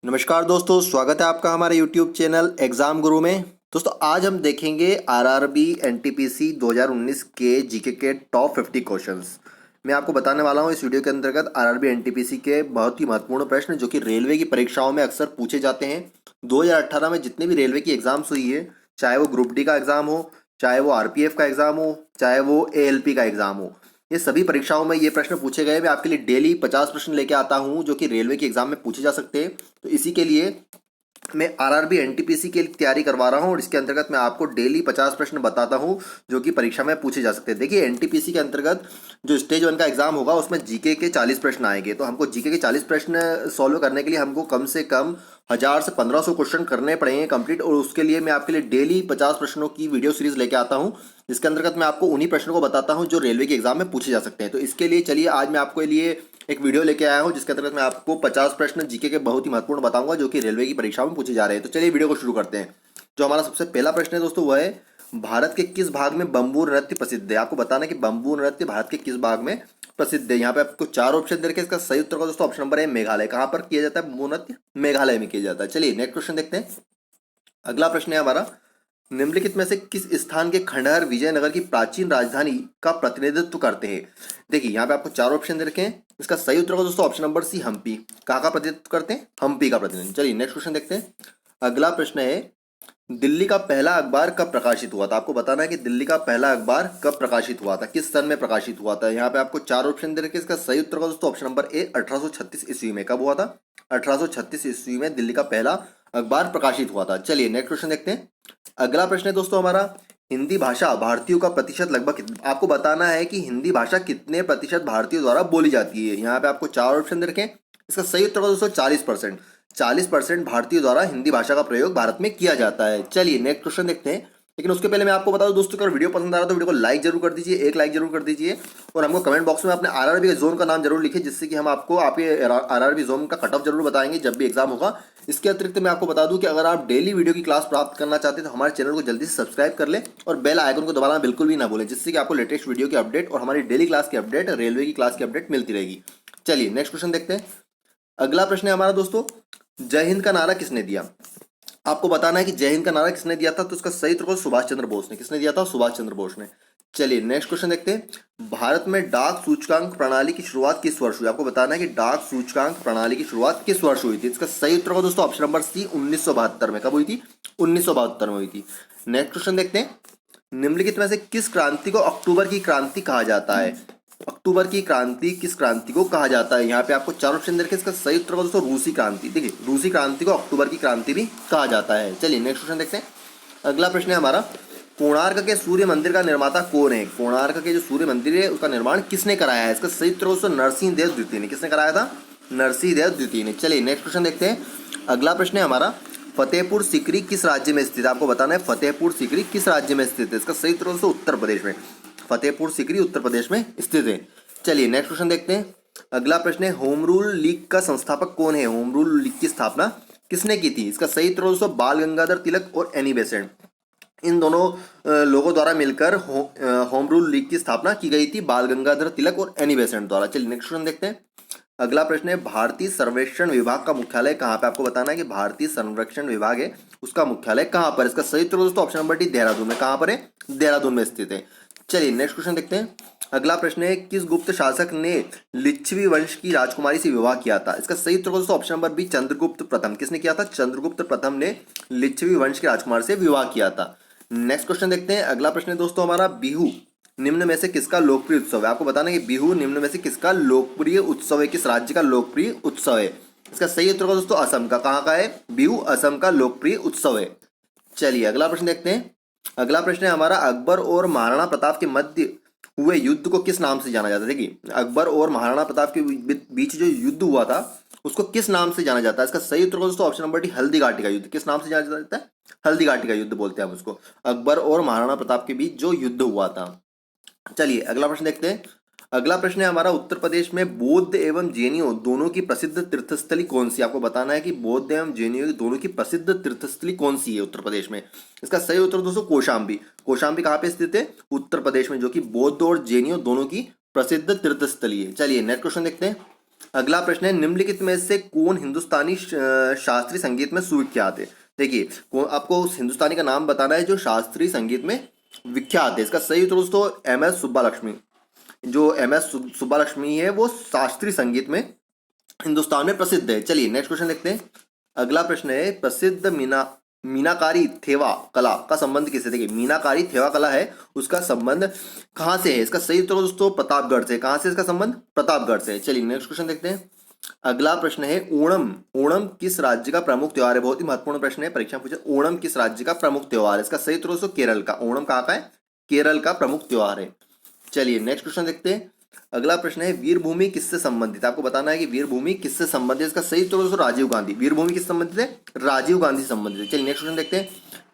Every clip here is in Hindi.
नमस्कार दोस्तों, स्वागत है आपका हमारे YouTube चैनल एग्जाम गुरु में। दोस्तों आज हम देखेंगे आरआरबी एनटीपीसी 2019 के जीके के टॉप 50 क्वेश्चंस। मैं आपको बताने वाला हूं इस वीडियो के अंतर्गत आरआरबी एनटीपीसी के बहुत ही महत्वपूर्ण प्रश्न जो कि रेलवे की परीक्षाओं में अक्सर पूछे जाते हैं। 2018 में जितने भी रेलवे की एग्जाम्स हुई है, चाहे वो ग्रुप डी का एग्जाम हो, चाहे वो आरपीएफ का एग्जाम हो, चाहे वो एएलपी का एग्जाम हो, ये सभी परीक्षाओं में ये प्रश्न पूछे गए। मैं आपके लिए डेली 50 प्रश्न लेके आता हूं जो कि रेलवे के एग्जाम में पूछे जा सकते हैं। तो इसी के लिए मैं आरआरबी एनटीपीसी की तैयारी करवा रहा हूं और इसके अंतर्गत मैं आपको डेली 50 प्रश्न बताता हूं जो कि परीक्षा में पूछे जा सकते हैं। देखिए, एनटीपीसी के अंतर्गत जो स्टेज 1 का एग्जाम होगा उसमें जीके के 40 प्रश्न आएंगे। तो हमको जीके के 40 प्रश्न सॉल्व करने के लिए हमको कम से कम 1000 से 1500 क्वेश्चन करने पड़ेंगे कंप्लीट। और उसके लिए मैं आपके लिए डेली 50 प्रश्नों की वीडियो सीरीज लेके आता हूं जिसके अंतर्गत मैं आपको उन्हीं प्रश्नों को बताता हूं जो रेलवे के एग्जाम में पूछे जा सकते हैं। तो इसके लिए चलिए आज मैं आपके लिए एक वीडियो लेके आया हूं जिसके अंतर्गत मैं आपको 50 प्रश्न जीके के बहुत ही महत्वपूर्ण बताऊंगा जो कि रेलवे की परीक्षाओं में पूछे जा रहे हैं। तो चलिए वीडियो को शुरू करते हैं। जो हमारा सबसे पहला प्रश्न है दोस्तों, वह है भारत के किस भाग में बंबू नृत्य प्रसिद्ध है। आपको बताना है कि बंबू नृत्य भारत के किस भाग में प्रसिद्ध है। यहाँ पे आपको 4 ऑप्शन दे रखे हैं। इसका सही उत्तर का दोस्तों ऑप्शन नंबर है मेघालय। कहाँ पर किया जाता है बंबू नृत्य? मेघालय में किया जाता है। चलिए नेक्स्ट क्वेश्चन देखते हैं। अगला प्रश्न है हमारा, निम्नलिखित में से किस स्थान के खंडहर विजयनगर की प्राचीन राजधानी का प्रतिनिधित्व करते हैं। देखिए, यहाँ पे आपको 4 ऑप्शन दे रखे हैं। इसका सही उत्तर का दोस्तों ऑप्शन नंबर सी हम्पी। कहाँ का प्रतिनिधित्व करते हैं? हम्पी का प्रतिनिधित्व। चलिए नेक्स्ट क्वेश्चन देखते हैं। अगला प्रश्न है, दिल्ली का पहला अखबार कब प्रकाशित हुआ था। आपको बताना है कि दिल्ली का पहला अखबार कब प्रकाशित हुआ था, किस सन में प्रकाशित हुआ था। यहाँ पे आपको 4 ऑप्शन दे रखे हैं। इसका सही उत्तर का दोस्तों ऑप्शन नंबर ए 1836 ईस्वी में। कब हुआ था? 1836 ईस्वी में दिल्ली का पहला अखबार प्रकाशित हुआ था। चलिए नेक्स्ट क्वेश्चन देखते हैं। अगला प्रश्न है दोस्तों हमारा, हिंदी भाषा भारतीयों का प्रतिशत लगभग आपको बताना है कि हिंदी भाषा कितने प्रतिशत भारतीयों द्वारा बोली जाती है। यहाँ पे आपको 4 ऑप्शन दे रखे हैं। इसका सही उत्तर दोस्तों 40%। 40% भारतीयों द्वारा हिंदी भाषा का प्रयोग भारत में किया जाता है। चलिए नेक्स्ट क्वेश्चन देखते हैं। लेकिन उसके पहले मैं आपको बता दूं दोस्तों, अगर वीडियो पसंद आ रहा है तो वीडियो को लाइक जरूर कर दीजिए, एक लाइक जरूर कर दीजिए। और हमको कमेंट बॉक्स में अपने आरआरबी जोन का नाम जरूर लिखिए जिससे कि हम आपको आपके आरआरबी जोन का कट ऑफ जरूर बताएंगे जब भी एग्जाम होगा। इसके अतिरिक्त मैं आपको बता दूं कि अगर आप डेली वीडियो की क्लास प्राप्त करना चाहते हैं तो हमारे चैनल को जल्दी से सब्सक्राइब कर ले और बेल आइकन को दबाना बिल्कुल भी ना भूलें जिससे कि आपको लेटेस्ट वीडियो की अपडेट और हमारी डेली क्लास की अपडेट, रेलवे की क्लास की अपडेट मिलती रहेगी। चलिए नेक्स्ट क्वेश्चन देखते हैं। अगला प्रश्न है हमारा दोस्तों, जय हिंद का नारा किसने दिया। आपको बताना है कि जय हिंद का नारा किसने दिया था। तो इसका सही उत्तर सुभाष चंद्र बोस ने। किसने दिया था? सुभाष चंद्र बोस ने। चलिए नेक्स्ट क्वेश्चन देखते हैं। भारत में डाक सूचकांक प्रणाली की शुरुआत किस वर्ष हुई। आपको बताना है कि डाक सूचकांक प्रणाली की शुरुआत किस वर्ष हुई थी। इसका सही उत्तर का दोस्तों ऑप्शन नंबर सी 1972 में। कब हुई थी? 1972 में हुई थी। नेक्स्ट क्वेश्चन देखते हैं। निम्नलिखित में से किस क्रांति को अक्टूबर की क्रांति कहा जाता है। अक्टूबर की क्रांति किस क्रांति को कहा जाता है। यहाँ पे आपको 4 ऑप्शन दे रखे हैं। इसका सही उत्तर का दोस्तों रूसी क्रांति। देखिए, रूसी क्रांति को अक्टूबर की क्रांति भी कहा जाता है। चलिए नेक्स्ट क्वेश्चन देखते हैं। अगला प्रश्न है हमारा, कोणार्क के सूर्य मंदिर का निर्माता कौन है। कोणार्क के जो सूर्य मंदिर है उसका निर्माण किसने कराया है। इसका सही उत्तर दोस्तों नरसिंह देव द्वितीय ने। किसने कराया था? नरसिंह देव द्वितीय ने। चलिए नेक्स्ट क्वेश्चन देखते हैं। अगला प्रश्न है हमारा, फतेहपुर सीकरी किस राज्य में स्थित है। आपको बताना है फतेहपुर सीकरी किस राज्य में स्थित है। इसका सही उत्तर दोस्तों उत्तर प्रदेश में। फतेहपुर सीकरी उत्तर प्रदेश में स्थित है। चलिए नेक्स्ट क्वेश्चन देखते हैं। अगला प्रश्न है, होम रूल लीग का संस्थापक कौन है। होम रूल लीग की स्थापना किसने की थी। इसका सही उत्तर दोस्तों बाल गंगाधर तिलक और एनी बेसेंट। इन दोनों लोगों द्वारा मिलकर होम रूल लीग की स्थापना की गई थी, बाल गंगाधर तिलक और एनी बेसेंट द्वारा। चलिए नेक्स्ट क्वेश्चन देखते हैं। अगला प्रश्न है, भारतीय सर्वेक्षण विभाग का मुख्यालय कहाँ पे। आपको बताना है कि भारतीय सर्वेक्षण विभाग है उसका मुख्यालय कहाँ पर। इसका सही उत्तर दोस्तों ऑप्शन नंबर डी देहरादून में। कहाँ पर है? देहरादून में स्थित है। चलिए नेक्स्ट क्वेश्चन देखते हैं। अगला प्रश्न है, किस गुप्त शासक ने लिच्छवी वंश की राजकुमारी से विवाह किया था। इसका सही उत्तर दोस्तों ऑप्शन नंबर बी चंद्रगुप्त प्रथम। किसने किया था? चंद्रगुप्त प्रथम ने लिच्छवी वंश की राजकुमार से विवाह किया था। नेक्स्ट क्वेश्चन देखते हैं। अगला प्रश्न है दोस्तों हमारा, बिहू निम्न में से किसका लोकप्रिय उत्सव है। आपको बताना है कि बिहू निम्न में से किसका लोकप्रिय उत्सव है, किस राज्य का लोकप्रिय उत्सव है। इसका सही उत्तर दोस्तों असम का। कहाँ का है? बिहू असम का लोकप्रिय उत्सव है। चलिए अगला प्रश्न देखते हैं। अगला प्रश्न है हमारा, अकबर और महाराणा प्रताप के मध्य हुए युद्ध को किस नाम से जाना जाता है। देखिए, अकबर और महाराणा प्रताप के बीच जो युद्ध हुआ था उसको किस नाम से जाना जाता है। इसका सही उत्तर दोस्तों option number D Haldi Ghati का युद्ध। किस नाम से जाना जाता है? हल्दी घाटी का युद्ध बोलते हैं हम उसको। अकबर और महाराणा प्रताप के बीच जो युद्ध हुआ था। चलिए अगला प्रश्न देखते हैं। अगला प्रश्न है हमारा, उत्तर प्रदेश में बौद्ध एवं जैनियों दोनों की प्रसिद्ध तीर्थस्थली कौन सी। आपको बताना है कि बौद्ध एवं जैनियों दोनों की प्रसिद्ध तीर्थस्थली कौन सी है उत्तर प्रदेश में। इसका सही उत्तर दोस्तों कौशाम्बी। कौशाम्बी कहाँ पे स्थित है? उत्तर प्रदेश में, जो कि बौद्ध और जैनियों दोनों की प्रसिद्ध तीर्थस्थली है। चलिए नेक्स्ट क्वेश्चन देखते हैं। अगला प्रश्न है, निम्नलिखित में से कौन हिंदुस्तानी शास्त्रीय संगीत में सुविख्यात है। देखिए, आपको उस हिंदुस्तानी का नाम बताना है जो शास्त्रीय संगीत में विख्यात है। इसका सही उत्तर दोस्तों एम एस सुब्बालक्ष्मी। जो एम एस सुब्बालक्ष्मी है वो शास्त्रीय संगीत में हिंदुस्तान में प्रसिद्ध है। चलिए नेक्स्ट क्वेश्चन देखते हैं। अगला प्रश्न है, प्रसिद्ध मीनाकारी थेवा कला का संबंध किससे। देखिए, मीनाकारी थेवा कला है, उसका संबंध कहाँ से है। इसका सही उत्तर दोस्तों प्रतापगढ़ से। कहाँ से इसका संबंध, प्रतापगढ़ से। चलिए नेक्स्ट क्वेश्चन देखते हैं। अगला प्रश्न है, ओणम ओणम किस राज्य का प्रमुख त्योहार है। बहुत ही महत्वपूर्ण प्रश्न है, परीक्षा पूछे ओणम किस राज्य का प्रमुख त्योहार है। इसका सही उत्तर दोस्तों केरल का। ओणम कहाँ का है, केरल का प्रमुख त्योहार है। चलिए नेक्स्ट क्वेश्चन देखते हैं। अगला प्रश्न है, वीरभूमि किससे संबंधित। आपको बताना है कि वीरभूमि किससे संबंधित है। इसका सही उत्तर दोस्तों राजीव गांधी। वीरभूमि किससे संबंधित है, राजीव गांधी से संबंधित है। चलिए नेक्स्ट क्वेश्चन देखते हैं।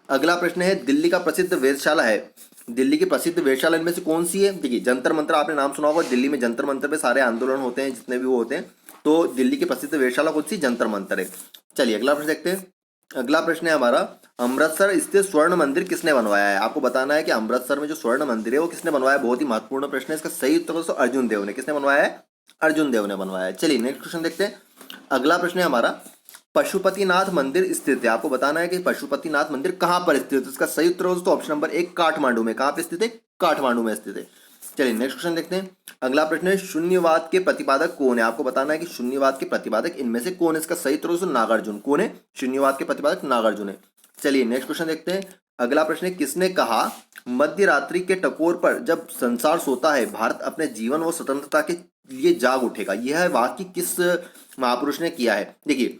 अगला प्रश्न है, दिल्ली का प्रसिद्ध वेधशाला है। दिल्ली की प्रसिद्ध वेधशाला इनमें से कौन सी है। देखिए, जंतर मंतर आपने नाम सुना होगा। दिल्ली में जंतर मंतर पे सारे आंदोलन होते हैं, जितने भी वो होते हैं। तो दिल्ली की प्रसिद्ध वेधशाला कौन सी, जंतर मंतर है। चलिए अगला प्रश्न देखते हैं। अगला प्रश्न है हमारा, अमृतसर स्थित स्वर्ण मंदिर किसने बनवाया है। आपको बताना है कि अमृतसर में जो स्वर्ण मंदिर है वो किसने बनवाया है। बहुत ही महत्वपूर्ण प्रश्न है। इसका सही उत्तर दोस्तों अर्जुन देव ने। किसने बनवाया है, अर्जुन देव ने बनवाया है। चलिए नेक्स्ट क्वेश्चन देखते हैं। अगला प्रश्न है हमारा, पशुपतिनाथ मंदिर स्थित है। आपको बताना है कि पशुपतिनाथ मंदिर कहाँ पर स्थित है। इसका सही उत्तर दोस्तों ऑप्शन नंबर 1 काठमांडू में। कहाँ पे स्थित है, काठमांडू में स्थित है। चलिए नेक्स्ट क्वेश्चन देखते हैं। अगला प्रश्न है, शून्यवाद के प्रतिपादक कौन है। आपको बताना है कि शून्यवाद के प्रतिपादक इनमें से कौन है। इसका सही उत्तर दोस्तों नागार्जुन। कौन है, शून्यवाद के प्रतिपादक नागार्जुन है। चलिए नेक्स्ट क्वेश्चन देखते हैं। अगला प्रश्न है, किसने कहा मध्य रात्रि के टकोर पर जब संसार सोता है भारत अपने जीवन व स्वतंत्रता के लिए जाग उठेगा। यह वाक्य किस महापुरुष ने किया है। देखिए,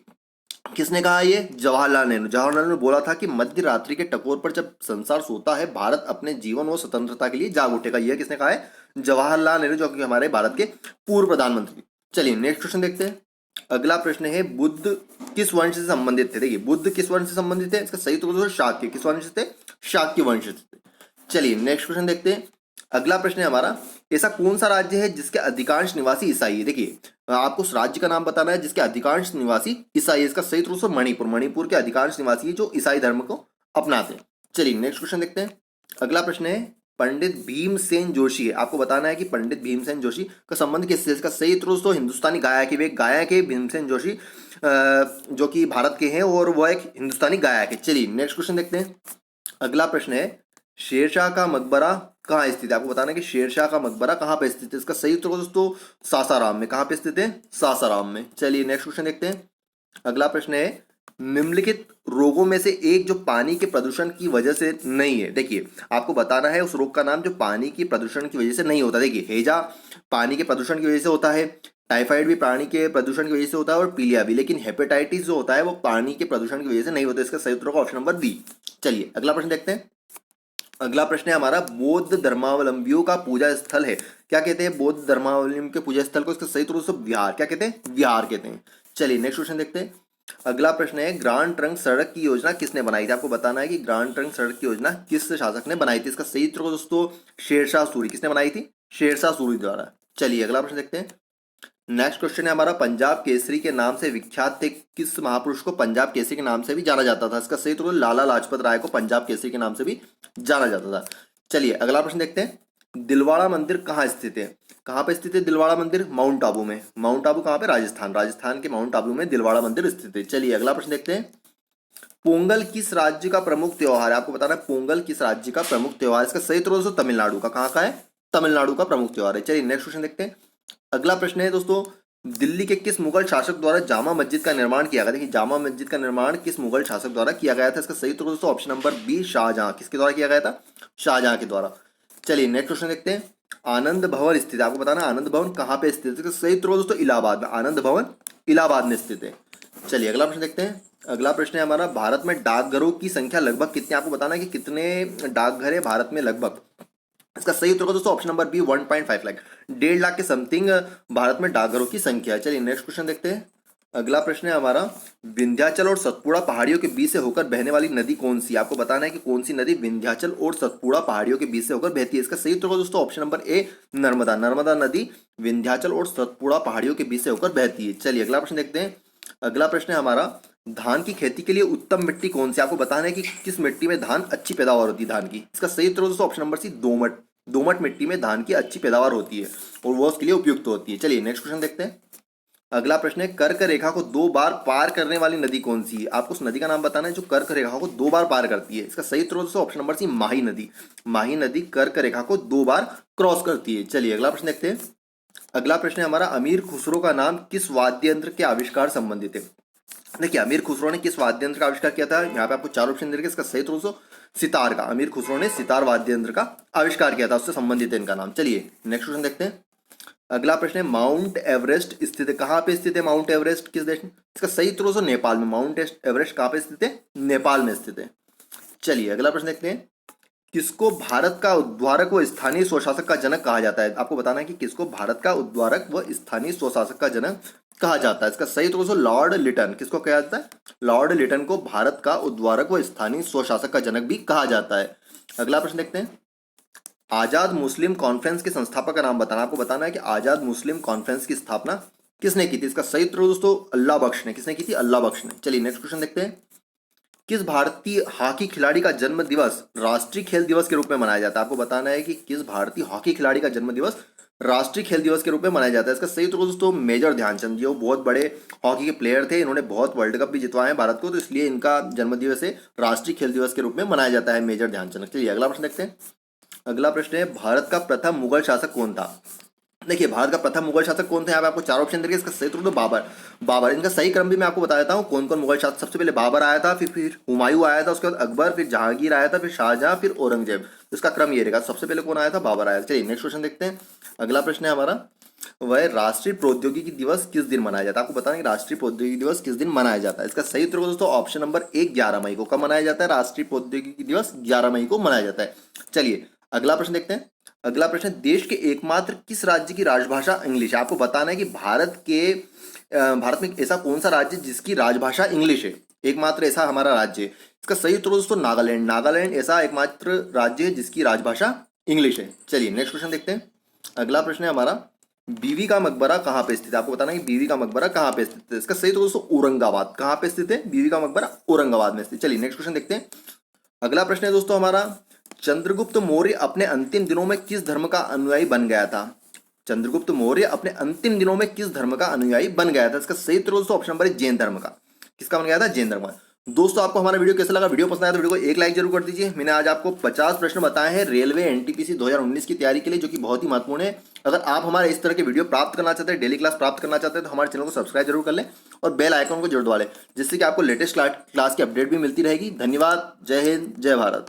किसने कहा, ये जवाहरलाल नेहरू। जवाहरलाल नेहरू ने बोला था कि मध्य रात्रि के टकोर पर जब संसार सोता है भारत अपने जीवन व स्वतंत्रता के लिए जाग उठेगा। यह किसने कहा है, जवाहरलाल नेहरू, जो कि हमारे भारत के पूर्व प्रधानमंत्री। चलिए नेक्स्ट क्वेश्चन देखते हैं। अगला प्रश्न है, बुद्ध किस वंश से संबंधित थे। देखिए, बुद्ध किस वंश से संबंधित है। इसका सही उत्तर शाक्य। किस वंश से थे, शाक्य वंश से थे। चलिए नेक्स्ट क्वेश्चन देखते हैं। अगला प्रश्न है हमारा, ऐसा कौन सा राज्य है जिसके अधिकांश निवासी ईसाई है। देखिए, आपको उस राज्य का नाम बताना है जिसके अधिकांश निवासी ईसाई है। इसका सही उत्तर मणिपुर। मणिपुर के अधिकांश निवासी जो ईसाई धर्म को अपनाते हैं। चलिए नेक्स्ट क्वेश्चन देखते हैं। अगला प्रश्न है, पंडित भीमसेन जोशी है। आपको बताना है कि पंडित भीमसेन जोशी का संबंध किससे। इसका सही उत्तर दोस्तों हिंदुस्तानी गायक है। वे गायक है भीमसेन जोशी, जो कि भारत के हैं और वह एक हिंदुस्तानी गायक है। चलिए नेक्स्ट क्वेश्चन देखते हैं। अगला प्रश्न है, शेरशाह का मकबरा कहाँ स्थित है। आपको बताना है कि शेरशाह का मकबरा कहाँ पे स्थित है। इसका सही उत्तर दोस्तों सासाराम में। कहाँ पे स्थित है, सासाराम में। चलिए नेक्स्ट क्वेश्चन देखते हैं। अगला प्रश्न है, निम्नलिखित रोगों में से एक जो पानी के प्रदूषण की वजह से नहीं है। देखिए, आपको बताना है उस रोग का नाम जो पानी की प्रदूषण की वजह से नहीं होता। देखिए, हैजा पानी के प्रदूषण की वजह से होता है, टाइफाइड भी पानी के प्रदूषण की वजह से होता है और पीलिया भी। लेकिन हेपेटाइटिस जो होता है वो पानी के प्रदूषण की वजह से नहीं होता। इसका सही उत्तर होगा ऑप्शन नंबर बी। चलिए अगला प्रश्न देखते हैं। अगला प्रश्न है हमारा, बौद्ध धर्मावलंबियों का पूजा स्थल है। क्या कहते हैं बौद्ध धर्मावलंबियों के पूजा स्थल को। इसका सही उत्तर विहार। क्या कहते हैं, विहार कहते हैं। चलिए नेक्स्ट क्वेश्चन देखते हैं। अगला प्रश्न है, ग्रांड ट्रंक सड़क की योजना किसने बनाई थी। आपको बताना है कि ग्रांड ट्रंक सड़क की योजना किस शासक ने बनाई थी। इसका सही उत्तर दोस्तों शेरशाह सूरी। किसने बनाई थी, शेरशाह सूरी द्वारा। चलिए अगला प्रश्न देखते हैं। नेक्स्ट क्वेश्चन है हमारा, पंजाब केसरी के नाम से विख्यात थे किस महापुरुष को पंजाब केसरी के नाम से भी जाना जाता था। इसका सही उत्तर लाला लाजपत राय को पंजाब केसरी के नाम से भी जाना जाता था। चलिए अगला प्रश्न देखते हैं। दिलवाड़ा मंदिर कहाँ स्थित है। कहाँ पे स्थित है दिलवाड़ा मंदिर, माउंट आबू में। माउंट आबू कहाँ पे, राजस्थान। राजस्थान के माउंट आबू में दिलवाड़ा मंदिर स्थित है। चलिए अगला प्रश्न देखते हैं। पोंगल किस राज्य का प्रमुख त्योहार है। आपको बताना है पोंगल किस राज्य का प्रमुख त्योहार। इसका सही उत्तर दोस्तों तमिलनाडु का। कहाँ का है, तमिलनाडु का प्रमुख त्योहार है। चलिए नेक्स्ट क्वेश्चन देखते हैं। अगला प्रश्न है दोस्तों, दिल्ली के किस मुगल शासक द्वारा जामा मस्जिद का निर्माण किया गया। देखिए, जामा मस्जिद का निर्माण किस मुगल शासक द्वारा किया गया था। इसका सही उत्तर दोस्तों ऑप्शन नंबर बी शाहजहां। किसके द्वारा किया गया था, शाहजहां के द्वारा। चलिए नेक्स्ट क्वेश्चन देखते हैं। आनंद भवन स्थित है। आपको बताना है आनंद भवन कहाँ पे स्थित है। इसका सही उत्तर दोस्तों इलाहाबाद में। आनंद भवन इलाहाबाद में स्थित है। चलिए अगला प्रश्न देखते हैं। अगला प्रश्न है हमारा, भारत में डाकघरों की संख्या लगभग कितनी। आपको बताना है कि कितने डाकघर है भारत में लगभग। इसका सही उत्तर दोस्तों option number B 1.5 lakh. 1.5 lakh के समथिंग भारत में डाकघरों की संख्या है। चलिए नेक्स्ट क्वेश्चन देखते हैं। अगला प्रश्न है हमारा, विंध्याचल और सतपुड़ा पहाड़ियों के बीच से होकर बहने वाली नदी कौन सी। आपको बताना है कि कौन सी नदी विंध्याचल और सतपुड़ा पहाड़ियों के बीच से होकर बहती है। इसका सही उत्तर दोस्तों option number A Narmada. Narmada नदी विंध्याचल और सतपुड़ा पहाड़ियों के बीच से होकर बहती है। चलिए अगला प्रश्न देखते हैं। अगला प्रश्न है हमारा, धान की खेती के लिए उत्तम मिट्टी कौन सी। आपको बताना है कि किस मिट्टी में धान अच्छी पैदावार होती है धान की। इसका सही उत्तर दोस्तों ऑप्शन नंबर सी दोमट। दोमट मिट्टी में धान की अच्छी पैदावार होती है और वो उसके लिए उपयुक्त होती है। चलिए नेक्स्ट क्वेश्चन देखते हैं। अगला प्रश्न है, कर्क रेखा को 2 बार पार करने वाली नदी कौन सी है? आपको उस नदी का नाम बताना है जो कर्क रेखा को 2 बार पार करती है। इसका सही उत्तर दोस्तों ऑप्शन नंबर सी, माही नदी। माही नदी कर्क रेखा को 2 बार क्रॉस करती है। चलिए अगला प्रश्न देखते हैं। अगला प्रश्न है हमारा, अमीर खुसरो का नाम किस वाद्य यंत्र के आविष्कार संबंधित है? देखिए अमीर खुसरो ने किस वाद्य यंत्र का आविष्कार किया था? यहाँ पे आपको 4 ऑप्शन दे रखे, इसका सही उत्तर दोस्तों सितार का। अमीर खुसरो ने सितार वाद्य यंत्र का आविष्कार किया था, उससे संबंधित है इनका नाम। चलिए नेक्स्ट क्वेश्चन देखते हैं। अगला प्रश्न है, माउंट एवरेस्ट स्थित है, कहाँ पे स्थित है माउंट एवरेस्ट, किस देश में? इसका सही उत्तर दोस्तों नेपाल में। माउंट एवरेस्ट कहाँ पे स्थित है? नेपाल में स्थित है। चलिए अगला प्रश्न देखते हैं। किसको भारत का उद्धारक व स्थानीय स्वशासक का जनक कहा जाता है? आपको बताना है कि किसको भारत का उद्धारक व स्थानीय स्वशासक का जनक कहा जाता है। इसका सही उत्तर दोस्तों लॉर्ड लिटन। किसको कहा जाता है? लॉर्ड लिटन को भारत का उद्धारक व स्थानीय स्वशासक का जनक भी कहा जाता है। अगला प्रश्न देखते हैं। आजाद मुस्लिम कॉन्फ्रेंस के संस्थापक का नाम बताना। आपको बताना है कि आजाद मुस्लिम कॉन्फ्रेंस की स्थापना किसने की थी? इसका सही उत्तर दोस्तों अल्लाह बख्श ने। किसने की थी? अल्लाह बख्श ने। चलिए नेक्स्ट क्वेश्चन देखते हैं। किस भारतीय हॉकी खिलाड़ी का जन्म दिवस राष्ट्रीय खेल दिवस के रूप में मनाया जाता है? आपको बताना है कि किस भारतीय हॉकी खिलाड़ी का जन्म दिवस राष्ट्रीय खेल दिवस के रूप में मनाया जाता है। इसका सही उत्तर दोस्तों मेजर ध्यानचंद। जो बहुत बड़े हॉकी के प्लेयर थे, इन्होंने बहुत वर्ल्ड कप भी जितवाए हैं भारत को, तो इसलिए इनका जन्म दिवस है राष्ट्रीय खेल दिवस के रूप में मनाया जाता है, मेजर ध्यानचंद। चलिए अगला प्रश्न देखते हैं। अगला प्रश्न है, भारत का प्रथम मुगल शासक कौन था? देखिए भारत का प्रथम मुगल शासक कौन था? यहाँ पे आपको 4 ऑप्शन देंगे, इसका सही उत्तर बाबर। बाबर। इनका सही क्रम भी मैं आपको बता देता हूँ कौन कौन मुगल शासक। सबसे पहले बाबर आया था, फिर हुमायूं आया था, उसके बाद अकबर, फिर जहांगीर आया था, फिर शाहजहां, फिर औरंगजेब। तो इसका क्रम ये रहेगा। सबसे पहले कौन आया था? बाबर आया था। चलिए नेक्स्ट क्वेश्चन देखते हैं। अगला प्रश्न है हमारा, वह राष्ट्रीय प्रौद्योगिकी दिवस किस दिन मनाया जाता है? आपको बताना है राष्ट्रीय प्रौद्योगिकी दिवस किस दिन मनाया जाता है। इसका सही उत्तर दोस्तों ऑप्शन नंबर 1, 11 मई को। कब मनाया जाता है? राष्ट्रीय प्रौद्योगिकी दिवस 11 मई को मनाया जाता है। चलिए अगला प्रश्न देखते हैं। अगला प्रश्न, देश के एकमात्र किस राज्य की राजभाषा इंग्लिश है? आपको बताना है कि भारत में ऐसा कौन सा राज्य जिसकी राजभाषा इंग्लिश है? एकमात्र ऐसा हमारा राज्य है। इसका सही उत्तर दोस्तों नागालैंड। नागालैंड ऐसा एकमात्र राज्य है जिसकी राजभाषा इंग्लिश है। चलिए नेक्स्ट क्वेश्चन देखते हैं। अगला प्रश्न है हमारा, बीवी का मकबरा कहाँ पे स्थित है? आपको बताना है कि बीवी का मकबरा कहाँ पे स्थित है। इसका सही उत्तर दोस्तों औरंगाबाद। कहाँ पे स्थित है? बीवी का मकबरा औरंगाबाद में स्थित। चलिए नेक्स्ट क्वेश्चन देखते हैं। अगला प्रश्न है दोस्तों हमारा, चंद्रगुप्त मौर्य अपने अंतिम दिनों में किस धर्म का अनुयायी बन गया था? चंद्रगुप्त मौर्य अपने अंतिम दिनों में किस धर्म का अनुयायी बन गया था? इसका सही उत्तर दोस्तों ऑप्शन नंबर है जैन धर्म का। किसका बन गया था? जैन धर्म का। दोस्तों आपको हमारा वीडियो कैसा लगा? वीडियो पसंद आया तो वीडियो को एक लाइक जरूर कर दीजिए। मैंने आज आपको 50 प्रश्न बताए हैं रेलवे एनटीपीसी 2019 की तैयारी के लिए, जो कि बहुत ही महत्वपूर्ण है। अगर आप हमारे इस तरह के वीडियो प्राप्त करना चाहते हैं, डेली क्लास प्राप्त करना चाहते हैं, तो हमारे चैनल को सब्सक्राइब जरूर कर लें और बेल आइकन को जरूर दबा लें, जिससे कि आपको लेटेस्ट क्लास की अपडेट भी मिलती रहेगी। धन्यवाद। जय हिंद, जय भारत।